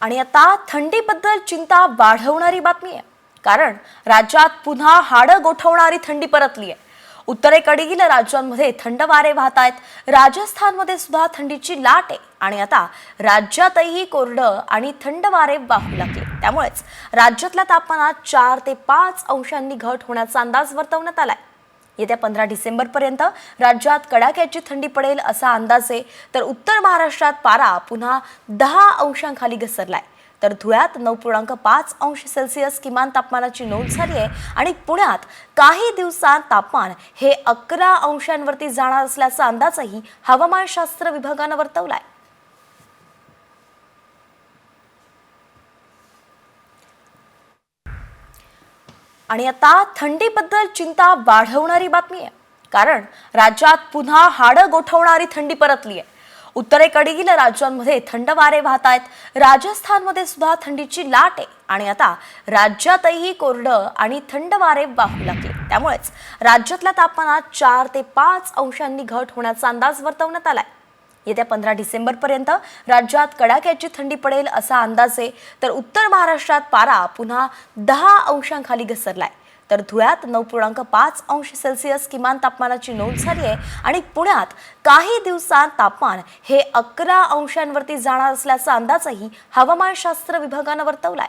आणि आता थंडीबद्दल चिंता वाढवणारी बातमी आहे। कारण राज्यात पुन्हा हाडं गोठवणारी थंडी परतली आहे। उत्तरेकडील राज्यांमध्ये थंड वारे वाहत आहेत। राजस्थानमध्ये सुद्धा थंडीची लाट आहे आणि आता राज्यातही कोरडं आणि थंड वारे वाहू लागले। त्यामुळेच राज्यातल्या तापमानात 4 ते 5 अंशांनी घट होण्याचा अंदाज वर्तवण्यात आलाय। येत्या 15 डिसेंबरपर्यंत राज्यात कडाक्याची थंडी पडेल असा अंदाज आहे। तर उत्तर महाराष्ट्रात पारा पुन्हा 10 अंशांखाली घसरलाय। तर धुळ्यात 9.5 अंश सेल्सिअस किमान तापमानाची नोंद झाली आहे आणि पुण्यात काही दिवसांत तापमान हे 11 अंशांवरती जाणार असल्याचा अंदाजही हवामानशास्त्र विभागानं वर्तवलाय। आणि आता थंडीबद्दल चिंता वाढवणारी बातमी आहे। कारण राज्यात पुन्हा हाडं गोठवणारी थंडी परतली आहे। उत्तरेकडील राज्यांमध्ये थंड वारे वाहत आहेत। राजस्थानमध्ये सुद्धा थंडीची लाट आहे आणि आता राज्यातही कोरडं आणि थंड वारे वाहू लागले। त्यामुळेच राज्यातल्या तापमानात 4 ते 5 अंशांनी घट होण्याचा अंदाज वर्तवण्यात आलाय। येत्या 15 डिसेंबरपर्यंत राज्यात कडाक्याची थंडी पडेल असा अंदाज आहे। तर उत्तर महाराष्ट्रात पारा पुन्हा 10 अंशांखाली घसरलाय। तर धुळ्यात 9.5 अंश सेल्सिअस किमान तापमानाची नोंद झाली आहे आणि पुण्यात काही दिवसांत तापमान हे 11 अंशांवरती जाणार असल्याचा अंदाजही हवामानशास्त्र विभागानं वर्तवलाय।